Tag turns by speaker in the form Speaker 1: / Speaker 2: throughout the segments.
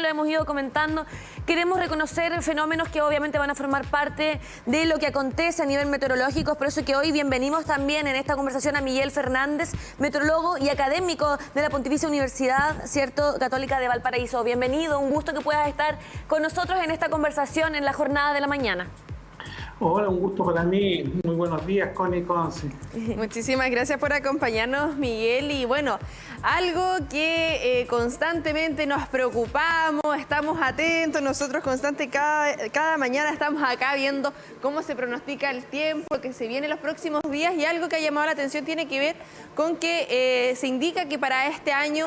Speaker 1: lo hemos ido comentando, queremos reconocer fenómenos que obviamente van a formar parte de lo que acontece a nivel meteorológico. Es por eso que hoy bienvenimos también en esta conversación a Miguel Fernández, meteorólogo y académico de la Pontificia Universidad, ¿cierto?, Católica de Valparaíso. Bienvenido, un gusto que puedas estar con nosotros en esta conversación en la jornada de la mañana.
Speaker 2: Hola, un gusto para mí. Muy buenos días, Connie Conce.
Speaker 3: Muchísimas gracias por acompañarnos, Miguel. Y bueno, algo que constantemente nos preocupamos, estamos atentos, nosotros cada mañana estamos acá viendo cómo se pronostica el tiempo que se viene los próximos días, y algo que ha llamado la atención tiene que ver con que se indica que para este año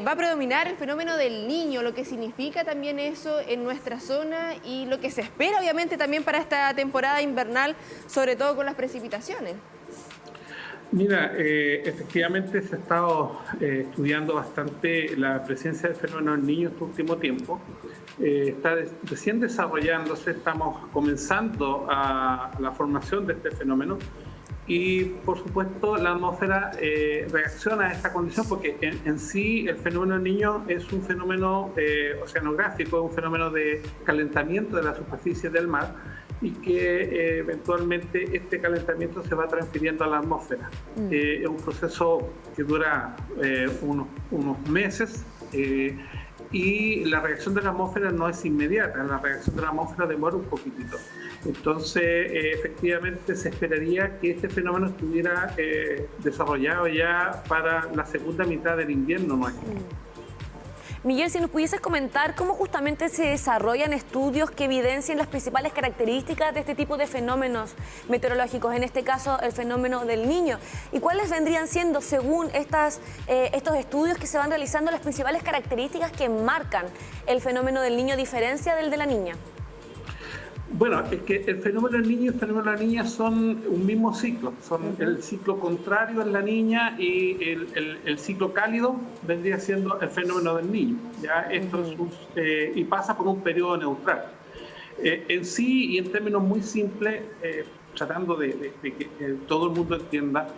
Speaker 3: va a predominar el fenómeno del Niño, lo que significa también eso en nuestra zona y lo que se espera obviamente también para esta temporada invernal, sobre todo con las precipitaciones.
Speaker 2: Mira, efectivamente se ha estado estudiando bastante la presencia del fenómeno del Niño este último tiempo. Está recién desarrollándose, estamos comenzando a la formación de este fenómeno y, por supuesto, la atmósfera reacciona a esta condición porque en sí el fenómeno del Niño es un fenómeno oceanográfico, es un fenómeno de calentamiento de la superficie del mar, y que eventualmente este calentamiento se va transfiriendo a la atmósfera. Es un proceso que dura unos meses y la reacción de la atmósfera no es inmediata, la reacción de la atmósfera demora un poquitito. Entonces, efectivamente se esperaría que este fenómeno estuviera desarrollado ya para la segunda mitad del invierno nuestro.
Speaker 1: Miguel, si nos pudieses comentar cómo justamente se desarrollan estudios que evidencien las principales características de este tipo de fenómenos meteorológicos, en este caso el fenómeno del Niño, y cuáles vendrían siendo, según estos estudios que se van realizando, las principales características que marcan el fenómeno del Niño a diferencia del de la niña.
Speaker 2: Bueno, es que el fenómeno del Niño y el fenómeno de la niña son un mismo ciclo. Son el ciclo contrario en la niña y el ciclo cálido vendría siendo el fenómeno del Niño. ¿Ya? Esto es y pasa por un periodo neutral. En sí, y en términos muy simples, tratando de que todo el mundo entienda,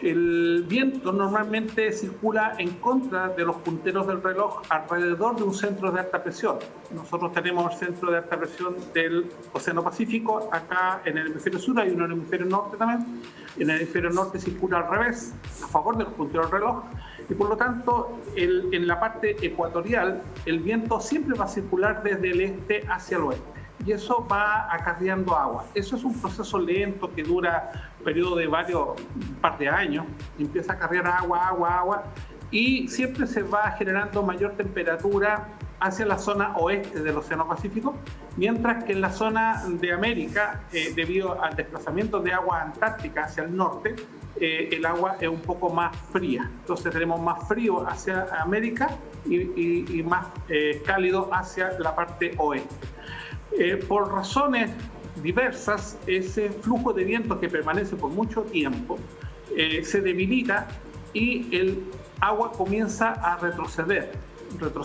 Speaker 2: el viento normalmente circula en contra de los punteros del reloj alrededor de un centro de alta presión. Nosotros tenemos el centro de alta presión del Océano Pacífico, acá en el hemisferio sur, hay uno en el hemisferio norte también. En el hemisferio norte circula al revés, a favor de los punteros del reloj, y por lo tanto en la parte ecuatorial el viento siempre va a circular desde el este hacia el oeste. Y eso va acarreando agua. Eso es un proceso lento que dura un periodo de un par de años. Empieza a acarrear agua, y siempre se va generando mayor temperatura hacia la zona oeste del Océano Pacífico, mientras que en la zona de América, debido al desplazamiento de agua antártica hacia el norte, el agua es un poco más fría. Entonces tenemos más frío hacia América y más cálido hacia la parte oeste. Por razones diversas, ese flujo de viento que permanece por mucho tiempo se debilita y el agua comienza a retroceder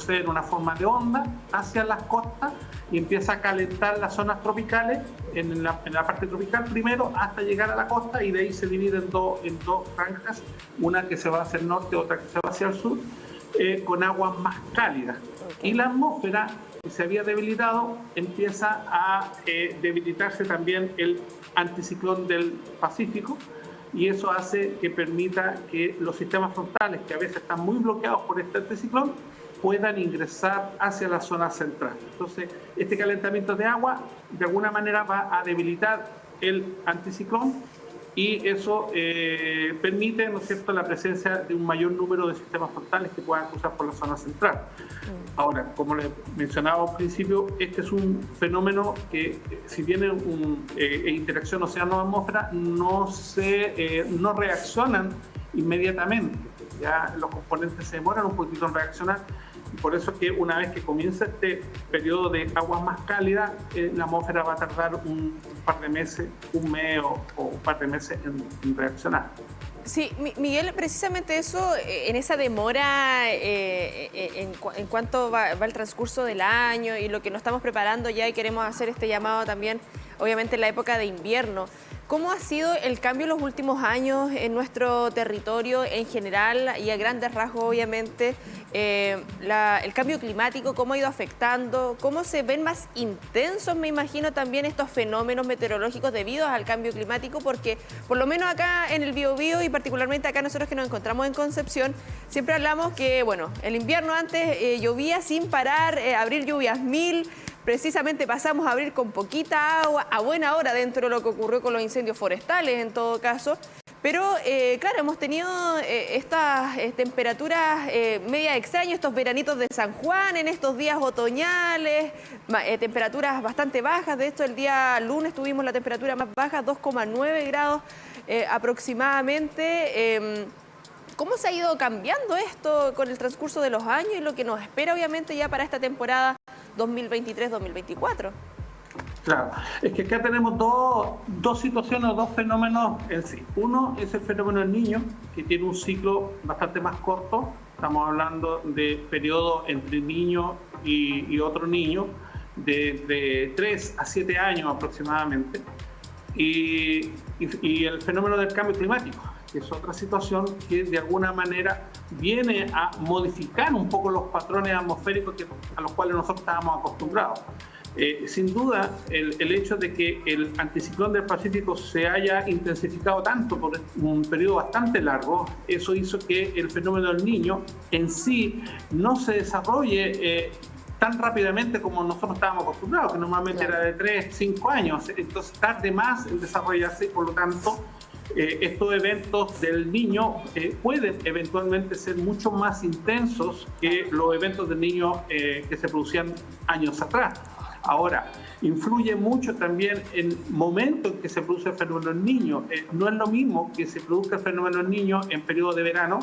Speaker 2: en una forma de onda hacia las costas y empieza a calentar las zonas tropicales en la parte tropical primero hasta llegar a la costa, y de ahí se divide en dos franjas, una que se va hacia el norte, otra que se va hacia el sur, con aguas más cálidas. Y la atmósfera, que se había debilitado, empieza a debilitarse también el anticiclón del Pacífico, y eso hace que permita que los sistemas frontales, que a veces están muy bloqueados por este anticiclón, puedan ingresar hacia la zona central. Entonces, este calentamiento de agua de alguna manera va a debilitar el anticiclón, y eso permite, ¿no es cierto?, la presencia de un mayor número de sistemas frontales que puedan cruzar por la zona central. Ahora, como les mencionaba al principio, este es un fenómeno que, si bien es interacción océano-atmósfera, no reaccionan inmediatamente. Ya los componentes se demoran un poquito en reaccionar, y por eso es que una vez que comienza este periodo de aguas más cálidas, la atmósfera va a tardar un par de meses, un mes o un par de meses en reaccionar.
Speaker 3: Sí, Miguel, precisamente eso, en esa demora, en cuanto va el transcurso del año y lo que nos estamos preparando ya, y queremos hacer este llamado también, obviamente en la época de invierno, ¿cómo ha sido el cambio en los últimos años en nuestro territorio en general y a grandes rasgos, obviamente? El cambio climático, ¿cómo ha ido afectando? ¿Cómo se ven más intensos, me imagino, también estos fenómenos meteorológicos debido al cambio climático? Porque por lo menos acá en el Biobío y particularmente acá nosotros que nos encontramos en Concepción, siempre hablamos que, bueno, el invierno antes llovía sin parar, abril lluvias 1000, precisamente pasamos a abril con poquita agua, a buena hora dentro de lo que ocurrió con los incendios forestales en todo caso. Pero, claro, hemos tenido estas temperaturas media extrañas, estos veranitos de San Juan, en estos días otoñales, temperaturas bastante bajas. De hecho, el día lunes tuvimos la temperatura más baja, 2,9 grados aproximadamente. ¿Cómo se ha ido cambiando esto con el transcurso de los años y lo que nos espera, obviamente, ya para esta temporada 2023-2024?
Speaker 2: Claro, es que acá tenemos dos situaciones o dos fenómenos en sí. Uno es el fenómeno del Niño, que tiene un ciclo bastante más corto. Estamos hablando de periodo entre niño y otro niño, de 3 a 7 años aproximadamente. Y el fenómeno del cambio climático, que es otra situación que de alguna manera viene a modificar un poco los patrones atmosféricos a los cuales nosotros estábamos acostumbrados. Sin duda, el hecho de que el anticiclón del Pacífico se haya intensificado tanto por un periodo bastante largo, eso hizo que el fenómeno del Niño en sí no se desarrolle tan rápidamente como nosotros estábamos acostumbrados, que normalmente era de 3, 5 años. Entonces tarde más en desarrollarse y por lo tanto estos eventos del Niño pueden eventualmente ser mucho más intensos que los eventos del Niño que se producían años atrás. Ahora, influye mucho también el momento en que se produce el fenómeno del Niño. No es lo mismo que se produzca el fenómeno del Niño en periodo de verano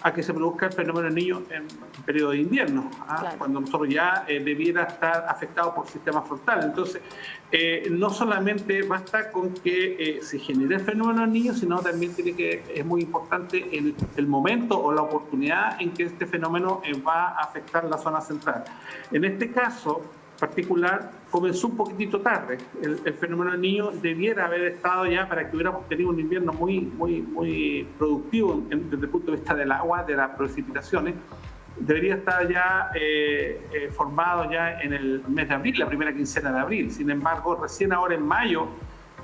Speaker 2: a que se produzca el fenómeno del Niño en periodo de invierno, claro, cuando nosotros ya debiera estar afectado por sistema frontal. Entonces, no solamente basta con que se genere el fenómeno del Niño, sino también es muy importante el momento o la oportunidad en que este fenómeno va a afectar la zona central. En este caso particular, comenzó un poquitito tarde. El fenómeno del Niño debiera haber estado ya para que hubiéramos tenido un invierno muy productivo desde el punto de vista del agua, de las precipitaciones. Debería estar ya formado ya en el mes de abril, la primera quincena de abril. Sin embargo, recién ahora en mayo,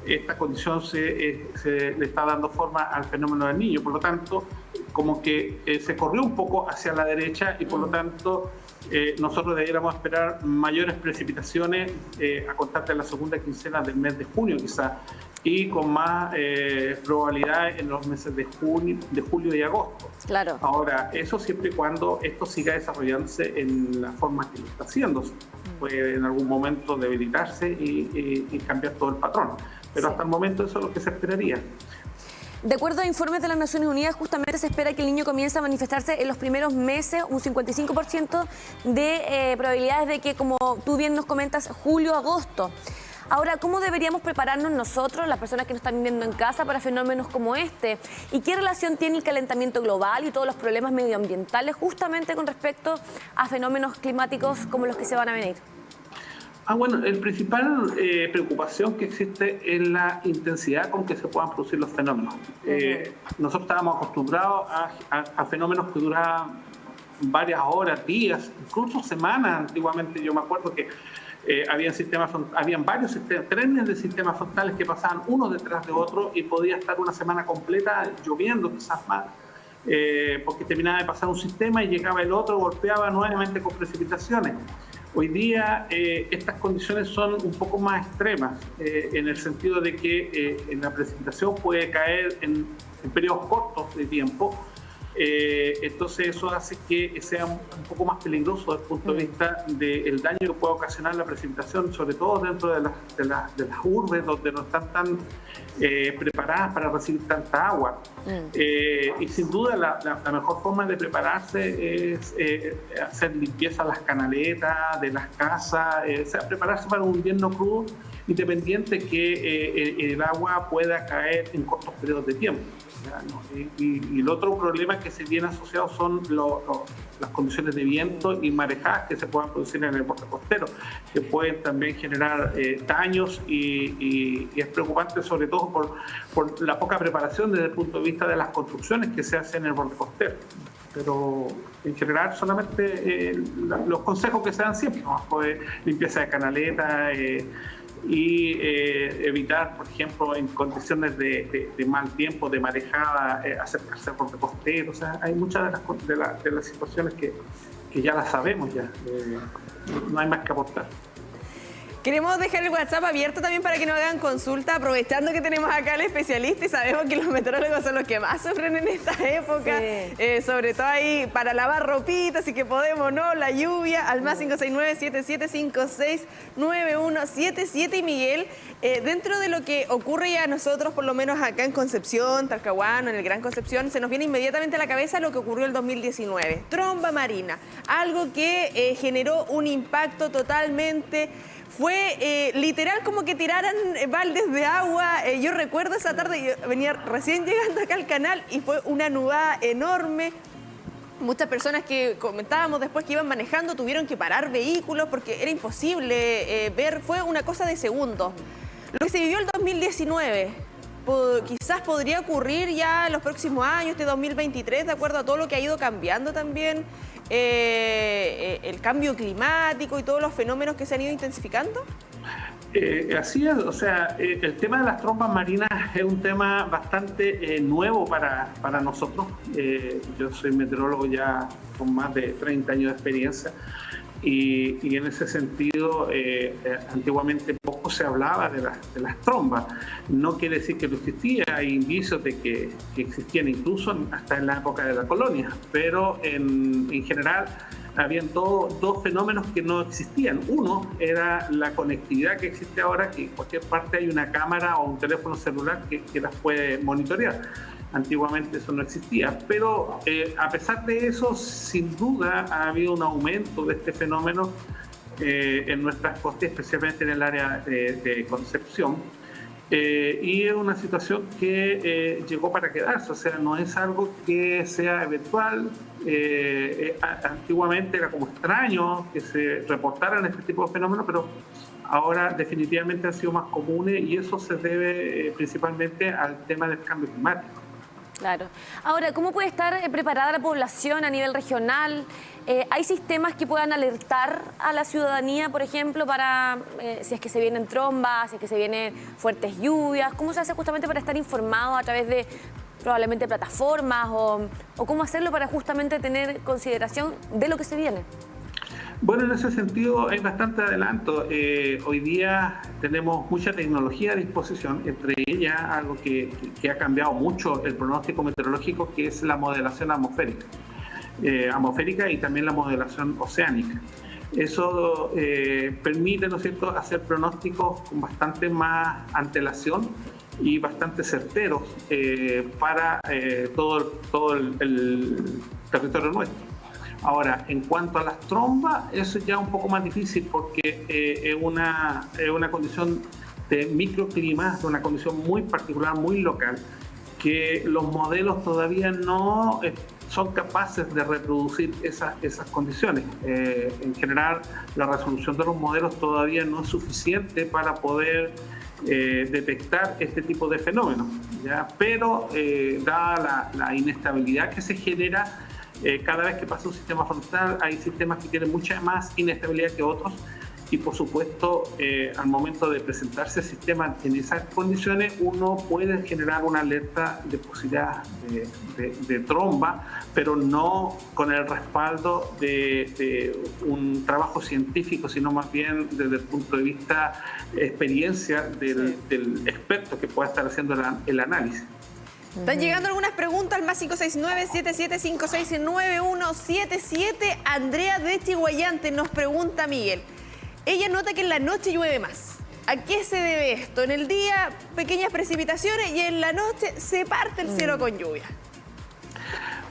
Speaker 2: esta condición se le está dando forma al fenómeno del Niño. Por lo tanto, como que se corrió un poco hacia la derecha y por lo tanto nosotros deberíamos esperar mayores precipitaciones a contar de la segunda quincena del mes de junio quizás, y con más probabilidades en los meses de julio y agosto.
Speaker 1: Claro.
Speaker 2: Ahora, eso siempre y cuando esto siga desarrollándose en la forma que lo está haciendo. Puede en algún momento debilitarse y cambiar todo el patrón. Pero sí, hasta el momento eso es lo que se esperaría.
Speaker 1: De acuerdo a informes de las Naciones Unidas, justamente se espera que el Niño comience a manifestarse en los primeros meses, un 55% de probabilidades de que, como tú bien nos comentas, julio, agosto. Ahora, ¿cómo deberíamos prepararnos nosotros, las personas que nos están viviendo en casa, para fenómenos como este? ¿Y qué relación tiene el calentamiento global y todos los problemas medioambientales justamente con respecto a fenómenos climáticos como los que se van a venir?
Speaker 2: Bueno, la principal preocupación que existe es la intensidad con que se puedan producir los fenómenos. Nosotros estábamos acostumbrados a fenómenos que duraban varias horas, días, incluso semanas. Antiguamente yo me acuerdo que habían varios trenes de sistemas frontales que pasaban uno detrás de otro y podía estar una semana completa lloviendo, quizás más, porque terminaba de pasar un sistema y llegaba el otro, golpeaba nuevamente con precipitaciones. Hoy día estas condiciones son un poco más extremas, en el sentido de que la precipitación puede caer en periodos cortos de tiempo. Entonces eso hace que sea un poco más peligroso desde el punto de vista del daño que puede ocasionar la precipitación, sobre todo dentro de las urbes donde no están tan preparadas para recibir tanta agua. Y sin duda la mejor forma de prepararse es hacer limpieza de las canaletas, de las casas, prepararse para un invierno crudo, independiente que el agua pueda caer en cortos periodos de tiempo. Y el otro problema que que se viene asociado son las condiciones de viento y marejadas que se puedan producir en el borde costero, que pueden también generar daños y es preocupante sobre todo por la poca preparación desde el punto de vista de las construcciones que se hacen en el borde costero. Pero en general solamente los consejos que se dan siempre, ¿no? Pues, limpieza de canaleta y evitar, por ejemplo, en condiciones de mal tiempo, de marejada, acercarse al borde costero. O sea, hay muchas de las situaciones que ya las sabemos ya. No hay más que aportar.
Speaker 3: Queremos dejar el WhatsApp abierto también para que nos hagan consulta, aprovechando que tenemos acá al especialista y sabemos que los meteorólogos son los que más sufren en esta época, sí. Sobre todo ahí para lavar ropita, así que podemos, ¿no? La lluvia, al más 569-7756-9177. Y Miguel, dentro de lo que ocurre ya a nosotros, por lo menos acá en Concepción, Talcahuano, en el Gran Concepción, se nos viene inmediatamente a la cabeza lo que ocurrió el 2019. Tromba marina, algo que generó un impacto totalmente... Fue literal como que tiraran baldes de agua. Yo recuerdo esa tarde, yo venía recién llegando acá al canal y fue una nubada enorme. Muchas personas que comentábamos después que iban manejando tuvieron que parar vehículos porque era imposible ver. Fue una cosa de segundos. Lo que se vivió el 2019 quizás podría ocurrir ya en los próximos años, este 2023, de acuerdo a todo lo que ha ido cambiando también. El cambio climático y todos los fenómenos que se han ido intensificando?
Speaker 2: Así es, o sea, el tema de las trombas marinas es un tema bastante nuevo para nosotros. Yo soy meteorólogo ya con más de 30 años de experiencia y en ese sentido antiguamente poco se hablaba de las trombas. No quiere decir que no existía, hay indicios de que existían incluso hasta en la época de la colonia, pero en general habían dos fenómenos que no existían. Uno era la conectividad que existe ahora, que en cualquier parte hay una cámara o un teléfono celular que las puede monitorear. Antiguamente eso no existía, pero a pesar de eso, sin duda ha habido un aumento de este fenómeno en nuestras costas, especialmente en el área de Concepción. Y es una situación que llegó para quedarse, o sea, no es algo que sea eventual. Antiguamente era como extraño que se reportaran este tipo de fenómenos, pero ahora definitivamente han sido más comunes y eso se debe principalmente al tema del cambio climático.
Speaker 1: Claro. Ahora, ¿cómo puede estar preparada la población a nivel regional? ¿Hay sistemas que puedan alertar a la ciudadanía, por ejemplo, para si es que se vienen trombas, si es que se vienen fuertes lluvias? ¿Cómo se hace justamente para estar informado a través de probablemente plataformas o cómo hacerlo para justamente tener consideración de lo que se viene?
Speaker 2: Bueno, en ese sentido hay bastante adelanto. Hoy día tenemos mucha tecnología a disposición, entre ellas algo que ha cambiado mucho el pronóstico meteorológico, que es la modelación atmosférica y también la modelación oceánica. Eso permite, ¿no es cierto?, hacer pronósticos con bastante más antelación y bastante certeros para todo el territorio nuestro. Ahora, en cuanto a las trombas, eso ya es un poco más difícil porque es una condición de microclima, es una condición muy particular, muy local, que los modelos todavía no son capaces de reproducir esas condiciones. En general, la resolución de los modelos todavía no es suficiente para poder detectar este tipo de fenómenos, ¿ya? Pero dada la inestabilidad que se genera, cada vez que pasa un sistema frontal hay sistemas que tienen mucha más inestabilidad que otros y por supuesto al momento de presentarse el sistema en esas condiciones uno puede generar una alerta de posibilidad de tromba, pero no con el respaldo de un trabajo científico, sino más bien desde el punto de vista experiencia del experto que pueda estar haciendo el análisis.
Speaker 3: Están llegando algunas preguntas al más 569-7756-9177. Andrea de Chihuayante nos pregunta, Miguel. Ella nota que en la noche llueve más. ¿A qué se debe esto? En el día, pequeñas precipitaciones y en la noche se parte el cielo con lluvia.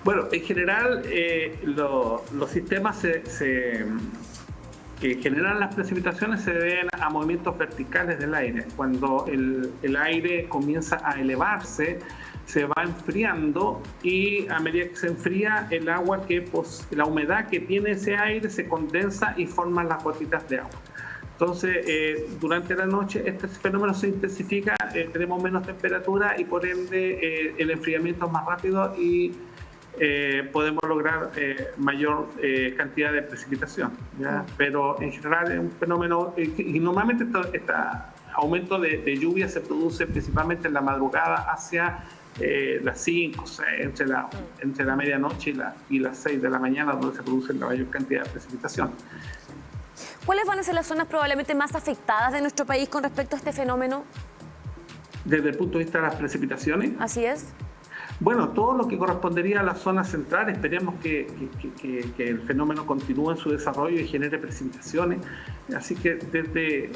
Speaker 2: Bueno, en general, los sistemas que generan las precipitaciones se deben a movimientos verticales del aire. Cuando el aire comienza a elevarse, se va enfriando y a medida que se enfría el agua, la humedad que tiene ese aire se condensa y forman las gotitas de agua. Entonces, durante la noche este fenómeno se intensifica, tenemos menos temperatura y por ende el enfriamiento es más rápido y podemos lograr mayor cantidad de precipitación, ¿ya? Pero en general es un fenómeno, y normalmente este aumento de lluvia se produce principalmente en la madrugada hacia las 5, 6, entre la medianoche y las 6 de la mañana, donde se produce la mayor cantidad de precipitación.
Speaker 1: ¿Cuáles van a ser las zonas probablemente más afectadas de nuestro país con respecto a este fenómeno?
Speaker 2: Desde el punto de vista de las precipitaciones.
Speaker 1: Así es.
Speaker 2: Bueno, todo lo que correspondería a la zona central, esperemos que el fenómeno continúe en su desarrollo y genere precipitaciones. Así que desde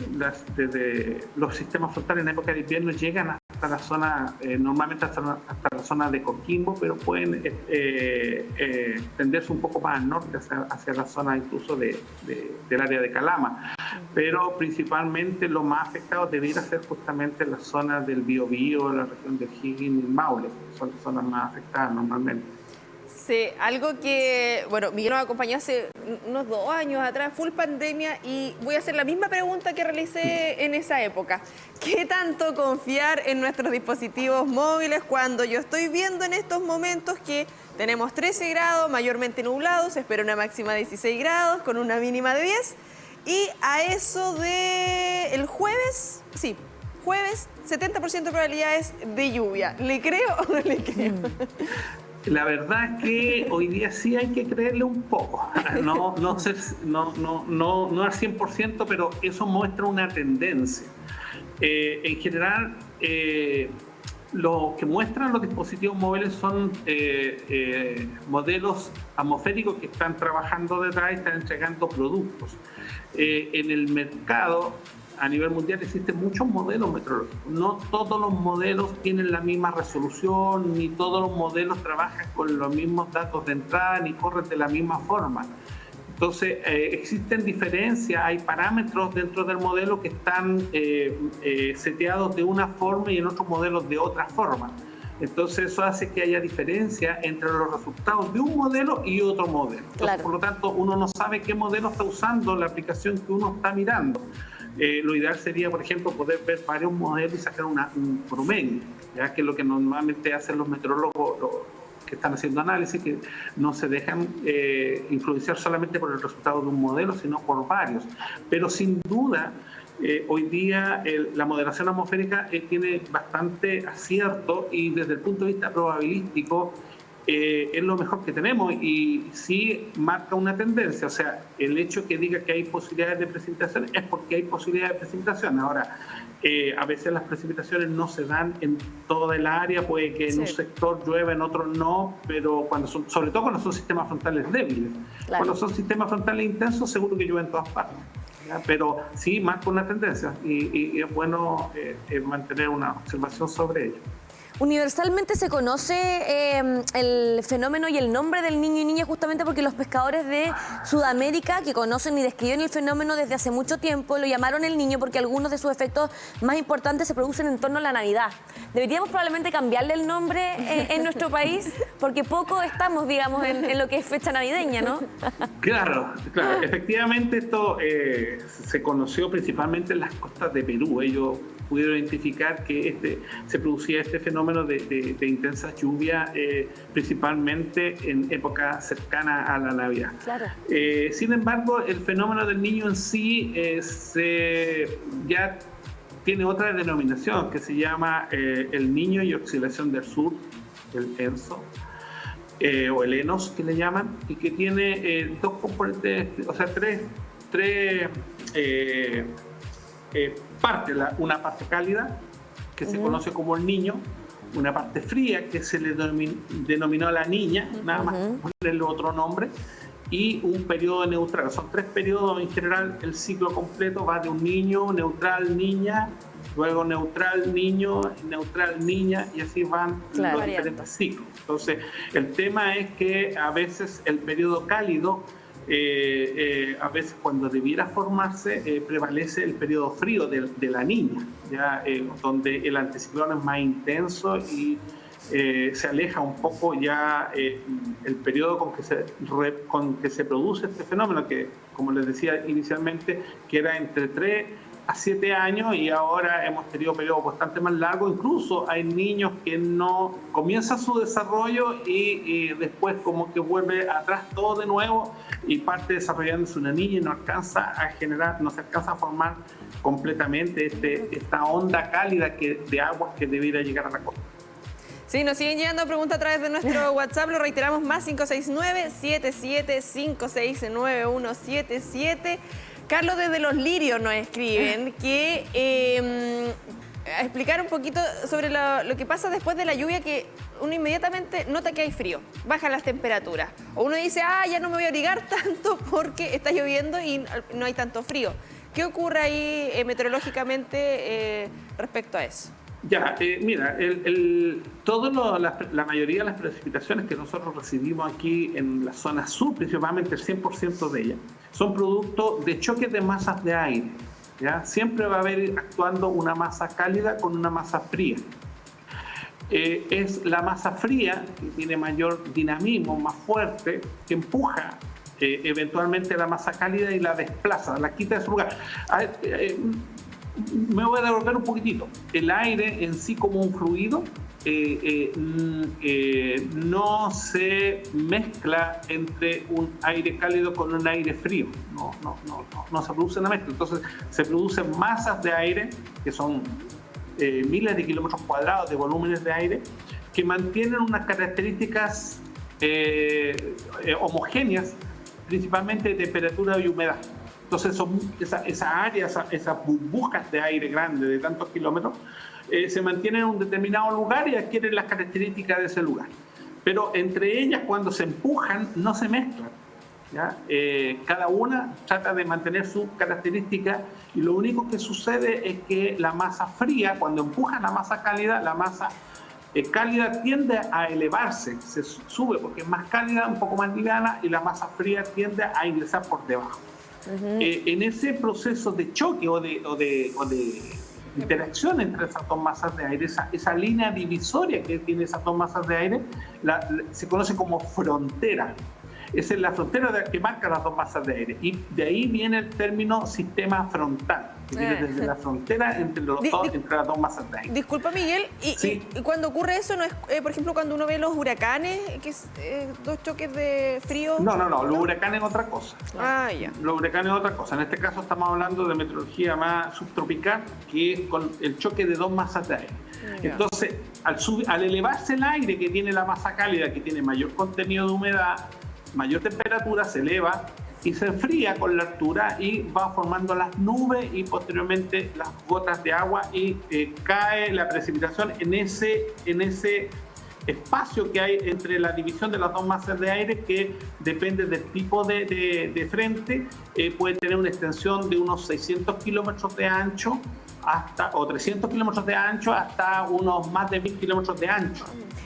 Speaker 2: los sistemas frontales en época de invierno llegan hasta la zona, normalmente hasta la zona de Coquimbo, pero pueden tenderse un poco más al norte, hacia la zona incluso del área de Calama. Pero principalmente lo más afectado debiera ser justamente la zona del Biobío, la región de Higgins y Maule, son las zonas más afectadas normalmente.
Speaker 3: Sí, algo que, bueno, Miguel nos acompañó hace unos 2 años atrás, full pandemia, y voy a hacer la misma pregunta que realicé en esa época. ¿Qué tanto confiar en nuestros dispositivos móviles cuando yo estoy viendo en estos momentos que tenemos 13 grados, mayormente nublados, se espera una máxima de 16 grados con una mínima de 10, y a eso de el jueves, sí, jueves, 70% de probabilidades de lluvia? ¿Le creo o no le creo?
Speaker 2: La verdad es que hoy día sí hay que creerle un poco, no al 100%, pero eso muestra una tendencia. En general, lo que muestran los dispositivos móviles son modelos atmosféricos que están trabajando detrás y están entregando productos. En el mercado, a nivel mundial, existen muchos modelos meteorológicos. No todos los modelos tienen la misma resolución, ni todos los modelos trabajan con los mismos datos de entrada, ni corren de la misma forma. Entonces, existen diferencias, hay parámetros dentro del modelo que están seteados de una forma y en otros modelos de otra forma. Entonces, eso hace que haya diferencia entre los resultados de un modelo y otro modelo. Entonces,
Speaker 1: claro.
Speaker 2: Por lo tanto, uno no sabe qué modelo está usando la aplicación que uno está mirando. Lo ideal sería, por ejemplo, poder ver varios modelos y sacar un promedio, ya que es lo que normalmente hacen los meteorólogos que están haciendo análisis, que no se dejan influenciar solamente por el resultado de un modelo, sino por varios. Pero sin duda, hoy día la modelación atmosférica tiene bastante acierto y desde el punto de vista probabilístico es lo mejor que tenemos y sí marca una tendencia. O sea, el hecho que diga que hay posibilidades de precipitación es porque hay posibilidades de precipitación. Ahora, a veces las precipitaciones no se dan en toda el área, puede que en un sector llueva, en otro no, pero sobre todo cuando son sistemas frontales débiles. Claro. Cuando son sistemas frontales intensos, seguro que llueve en todas partes. ¿Ya? Pero sí marca una tendencia y es bueno mantener una observación sobre ello.
Speaker 1: Universalmente se conoce el fenómeno y el nombre del niño y niña justamente porque los pescadores de Sudamérica que conocen y describen el fenómeno desde hace mucho tiempo lo llamaron el niño porque algunos de sus efectos más importantes se producen en torno a la Navidad. Deberíamos probablemente cambiarle el nombre en nuestro país porque poco estamos, digamos, en lo que es fecha navideña, ¿no?
Speaker 2: Claro. Efectivamente esto se conoció principalmente en las costas de Perú. Ellos pudieron identificar que se producía este fenómeno de intensa lluvia, principalmente en época cercana a la Navidad.
Speaker 1: Claro.
Speaker 2: Sin embargo, el fenómeno del niño en sí ya tiene otra denominación que se llama el Niño y Oscilación del Sur, el ENSO, o el ENOS que le llaman, y que tiene dos componentes, o sea, tres partes. Una parte cálida, que se conoce como el niño, una parte fría, que se le denominó a la niña, nada más ponerle otro nombre, y un periodo neutral. Son 3 periodos en general, el ciclo completo va de un niño, neutral, niña, luego neutral, niño, neutral, niña, y así van los diferentes ciclos. Entonces, el tema es que a veces el periodo cálido, a veces cuando debiera formarse, prevalece el periodo frío de la niña, ¿ya? Donde el anticiclón es más intenso y se aleja un poco ya el periodo con que se produce este fenómeno, que como les decía inicialmente, que era entre 3 a 7 años, y ahora hemos tenido periodos bastante más largos. Incluso hay niños que no comienza su desarrollo y después como que vuelve atrás todo de nuevo y parte desarrollándose una niña y no se alcanza a formar completamente esta onda cálida de aguas que debiera llegar a la costa.
Speaker 3: Sí, nos siguen llegando preguntas a través de nuestro WhatsApp, lo reiteramos, más 569-7756-9177. Carlos desde Los Lirios nos escriben que explicar un poquito sobre lo que pasa después de la lluvia, que uno inmediatamente nota que hay frío, bajan las temperaturas. O uno dice, ya no me voy a abrigar tanto porque está lloviendo y no hay tanto frío. ¿Qué ocurre ahí meteorológicamente respecto a eso?
Speaker 2: Ya, mira, la mayoría de las precipitaciones que nosotros recibimos aquí en la zona sur, principalmente el 100% de ellas, son producto de choques de masas de aire. ¿Ya? Siempre va a haber actuando una masa cálida con una masa fría. Es la masa fría que tiene mayor dinamismo, más fuerte, que empuja eventualmente la masa cálida y la desplaza, la quita de su lugar. Me voy a devolver un poquitito. El aire en sí como un fluido no se mezcla entre un aire cálido con un aire frío. No se produce una mezcla. Entonces se producen masas de aire que son miles de kilómetros cuadrados de volúmenes de aire que mantienen unas características homogéneas, principalmente de temperatura y humedad. Entonces esa área, esas burbujas de aire grande de tantos kilómetros se mantienen en un determinado lugar y adquieren las características de ese lugar. Pero entre ellas, cuando se empujan, no se mezclan, ¿ya? Cada una trata de mantener sus características, y lo único que sucede es que la masa fría, cuando empuja la masa cálida, la masa cálida tiende a elevarse, se sube porque es más cálida, un poco más liviana, y la masa fría tiende a ingresar por debajo. En ese proceso de choque o de interacción entre esas dos masas de aire, esa línea divisoria que tiene esas dos masas de aire, se conoce como frontera. Esa es la frontera que marca las dos masas de aire. Y de ahí viene el término sistema frontal, que viene desde la frontera entre las dos masas de aire.
Speaker 3: Disculpa, Miguel, y cuando ocurre eso, ¿no es, por ejemplo, cuando uno ve los huracanes, que es dos choques de frío?
Speaker 2: No, los huracanes es otra cosa.
Speaker 3: Ya.
Speaker 2: Los huracanes es otra cosa. En este caso estamos hablando de meteorología más subtropical, que es con el choque de dos masas de aire. Entonces, al elevarse el aire, que tiene la masa cálida, que tiene mayor contenido de humedad, mayor temperatura, se eleva y se enfría con la altura y va formando las nubes y posteriormente las gotas de agua, y cae la precipitación en ese espacio que hay entre la división de las dos masas de aire, que depende del tipo de frente, puede tener una extensión de unos 600 kilómetros de ancho o 300 kilómetros de ancho hasta unos más de 1000 kilómetros de ancho.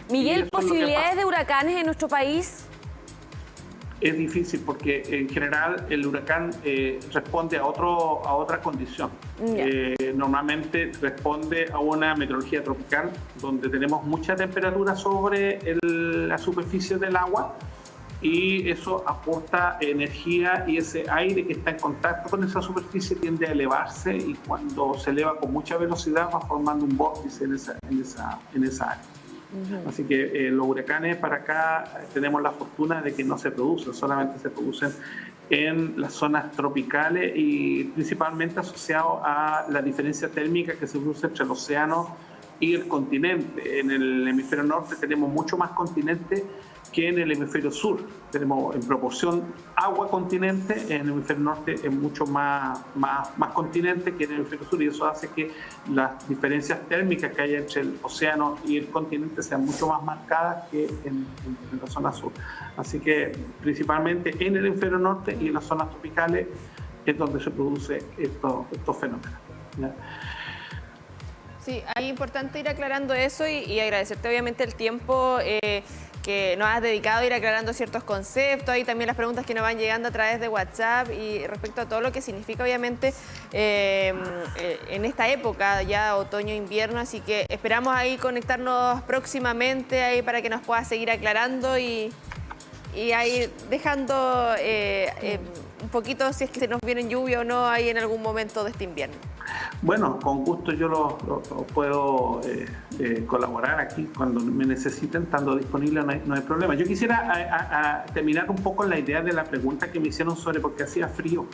Speaker 1: Miguel, ¿posibilidades de huracanes en nuestro país?
Speaker 2: Es difícil porque en general el huracán responde a otra condición. Normalmente responde a una meteorología tropical donde tenemos mucha temperatura sobre la superficie del agua, y eso aporta energía, y ese aire que está en contacto con esa superficie tiende a elevarse, y cuando se eleva con mucha velocidad va formando un vórtice en esa área. Así que los huracanes para acá tenemos la fortuna de que no se producen, solamente se producen en las zonas tropicales, y principalmente asociados a la diferencia térmica que se produce entre el océano y el continente. En el hemisferio norte tenemos mucho más continente que en el hemisferio sur. Tenemos en proporción agua continente, en el hemisferio norte es mucho más continente que en el hemisferio sur, y eso hace que las diferencias térmicas que hay entre el océano y el continente sean mucho más marcadas que en la zona sur. Así que principalmente en el hemisferio norte y en las zonas tropicales es donde se producen estos fenómenos, ¿ya?
Speaker 3: Sí, es importante ir aclarando eso y agradecerte obviamente el tiempo que nos has dedicado a ir aclarando ciertos conceptos, y también las preguntas que nos van llegando a través de WhatsApp y respecto a todo lo que significa obviamente en esta época ya otoño-invierno, así que esperamos ahí conectarnos próximamente ahí para que nos puedas seguir aclarando y ahí dejando un poquito si es que se nos viene lluvia o no ahí en algún momento de este invierno.
Speaker 2: Bueno, con gusto yo lo puedo colaborar aquí cuando me necesiten, estando disponible, no hay problema. Yo quisiera terminar un poco la idea de la pregunta que me hicieron sobre por qué hacía frío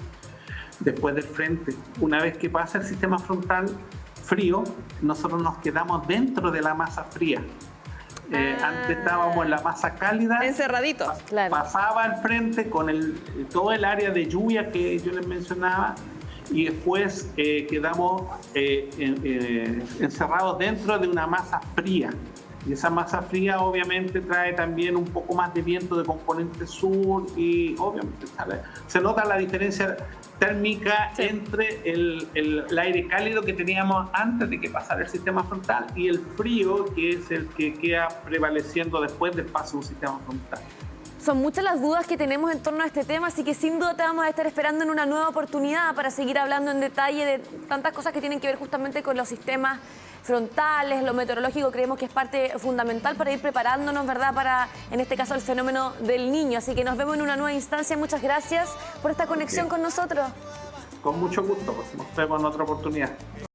Speaker 2: después del frente. Una vez que pasa el sistema frontal frío, nosotros nos quedamos dentro de la masa fría. Antes estábamos en la masa cálida,
Speaker 3: encerraditos,
Speaker 1: claro.
Speaker 2: Pasaba al frente con todo el área de lluvia que yo les mencionaba, y después quedamos encerrados dentro de una masa fría. Y esa masa fría obviamente trae también un poco más de viento de componente sur, y obviamente se nota la diferencia térmica entre el aire cálido que teníamos antes de que pasara el sistema frontal y el frío que es el que queda prevaleciendo después del paso de un sistema frontal.
Speaker 1: Son muchas las dudas que tenemos en torno a este tema, así que sin duda te vamos a estar esperando en una nueva oportunidad para seguir hablando en detalle de tantas cosas que tienen que ver justamente con los sistemas frontales, lo meteorológico. Creemos que es parte fundamental para ir preparándonos, ¿verdad?, para, en este caso, el fenómeno del Niño. Así que nos vemos en una nueva instancia. Muchas gracias por esta conexión con nosotros.
Speaker 2: Con mucho gusto, pues nos vemos en otra oportunidad.